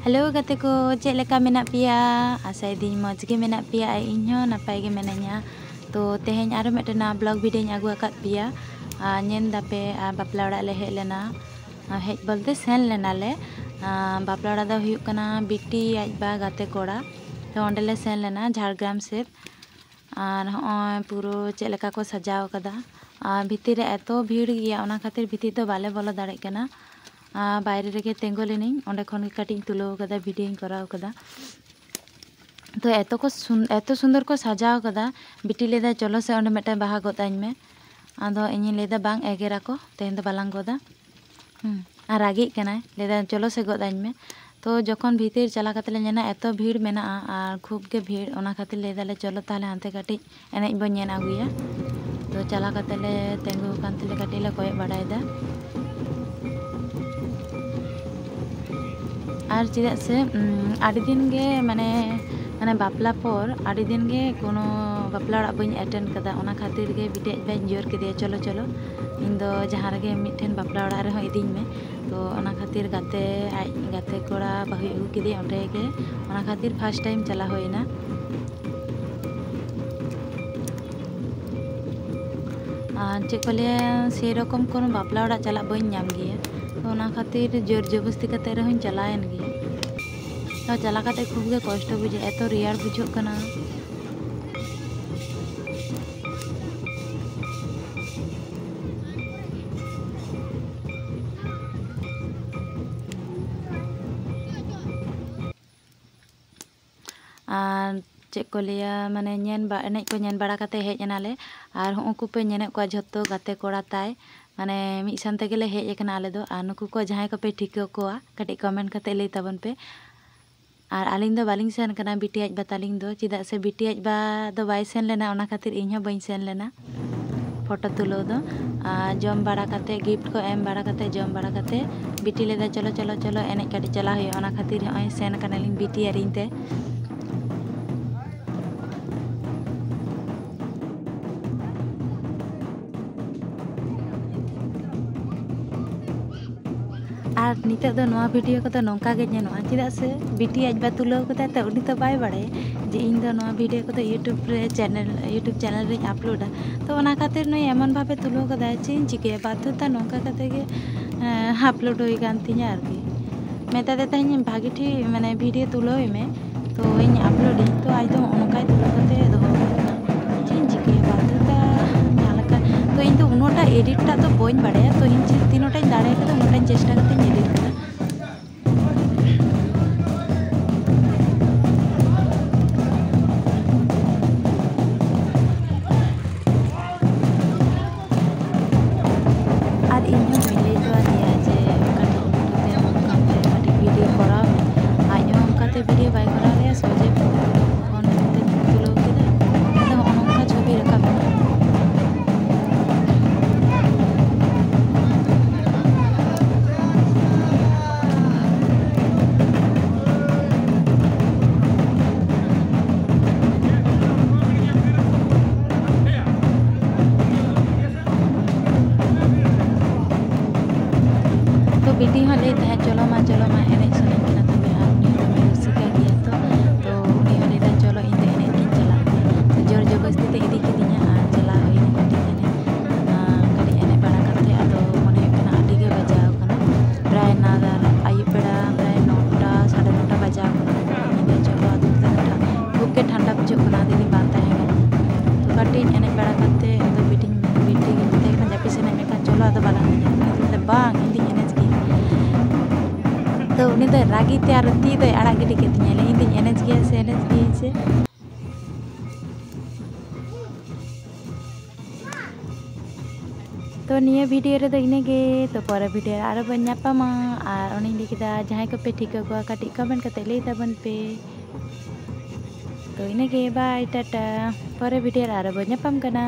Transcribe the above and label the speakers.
Speaker 1: Hello गाते को check लेका मेना पिया आशा दी मज गे मेना पिया इन्हों नपाय गे मेनाया। तो तेहें आरो मिटना ब्लॉग वीडियो आगू आकाद पिया नेन दापे बापला ओड़ा ले हेज लेना हेज बोलते सेन लेना ले बापला ओड़ा दो हुयुग कना बिटी आजबा गाते कोड़ा तो ओंडेले सेन लेना झारग्राम सेद और हॉय पूरो चेक लेका को सजाव कदा भितर एतो भीड़ गया ओना खातिर भितर तो बाले बोलो दाड़े कना बाहर रेगे तेंगो लेनी ओंडे खन के कटिंग तुलो कदा वीडियो कराव कदा। तो एतो सुंदर को सजाव कदा बिटी लेदा चलो से ओंडे मिटे बाहा गोदाñ में आदो इᱧ लेदा बांग एगेरा को तेहें दो बालांग गोदा और रागी कनाय लेदा चलो से गोदाñ में। तो जखन भीतर चला कते ले नेना एतो भीड़ मेना और खूब के भीड़ ओना खातिर लेदा ले चलो ताले हानते कटी एनेज बो नेन आगुया। तो चला कते ले तेंगो कानते ले कटी ले कोय बाडायदा और चेदा से आड़ी दिन गे माने बापला पर आड़ी दिन गे कोनो बापला ओड़ा बई अटेंड कदा ओना खातिर गे बिटे बाई जोर केदे चलो चलो इन दो जहां रे मिठेन बापला ओड़ा रे हो इदिñ में। तो ओना खातिर गाते कोड़ा बाहु अगु केदे ओंडे गे ओना खातिर फर्स्ट टाइम चला होइना। चेक को ले से रकम कोनो बापला ओड़ा चला बई नाम गिया तो ओना खातिर जोर जबस्ती कते रहों चलायन गिया। तो चला कते खूब गे कष्ट बुझे एतो रियार बुझुग कना चेक को लिया माने एनेज को नेन बड़ा कते हेज एनाले और हुंकु पे नेने को झोतो गाते कोड़ा ताय माने मिद सानते गेले हेज एकना आले दो और नुकु को जहां को पे ठिका कोआ कटी कमेंट कते लई ताबन पे। और आलिंग दो बालिंग सेन कना बिटी आज बतालिंग दो चेदा से बिटी आज बा दो बाई सेन लेना ओना खातिर इñ हो बई सेन लेना फोटो तुलो दो जम बड़ा कते गिफ्ट को एम बड़ा कते जम बड़ा कते बिटी लेदा चलो चलो चलो एनेज कटी चला हुई ओना खातिर हय सेन कनालिंग बिटी आरिñ ते। और नितक दो नवा वीडियो को तो नौका गे नेनोआ चेदा से बिटी आज बा तुलो कदा तो उनी तो बाय बाड़े जे इन दो नवा वीडियो को तो यूट्यूब चैनल रे अपलोडा तो ओना खातिर नय एमन भाबे तुलो कदा चेन चिके बाध्यता नौका कते गे अपलोड होई गान तिñा आरकी मेता दे ताई भागी ठी माने वीडियो तुलोय में तो इन अपलोड तो आज तो ओनकाय तुलो कते दोहो चेन चिके बाध्यता जालका तो इन तो उनोटा एडिट टा तो बइन बाड़े तो इन तीनोटा दाड़े कदा उनोटा चेष्टा करते एडिट कदा। और इन्हों मिले तो दिया जे कटी वीडियो करा आज हमकाते वीडियो बाय करा ले सोजे फोन ते तुलो केदा तो ओनका छवि रखा तो बिटी हाँ ले चलो मा एनेज सनाई कना तबे आर उनी दमे रुसिका गया तो उनी हाँ ले चलो इन दे एनेज इन चला तो जोर जबस्ती ते इदी किदिña आर चला होइना कटी एनेज बड़ा कते आदो मने कना आडी गे बजाव कना प्राय नागार आयु बेड़ा प्राय 9टा 9:30 बजाव कना इन चलो आदो खूब के ठंडा बुझुग कना दीदी बात है तो कटी एनेज बड़ा कते तो बिटी के मते कना जापि सेना में का चलो आदो बाला ने बांग इदी एनेज तो उनी दो रागी ते आरो ती दो आड़ा गिडी केतिña ले इन एनेज गे से तो निया वीडियो रे दो इने गे तो परे वीडियो आरो बन नापामा और उनी ली केदा जहां को पे ठिका को कटी कमेंट कते लई ताबन पे। तो इने गे बाय टाटा परे वीडियो आरो बन नापाम कना।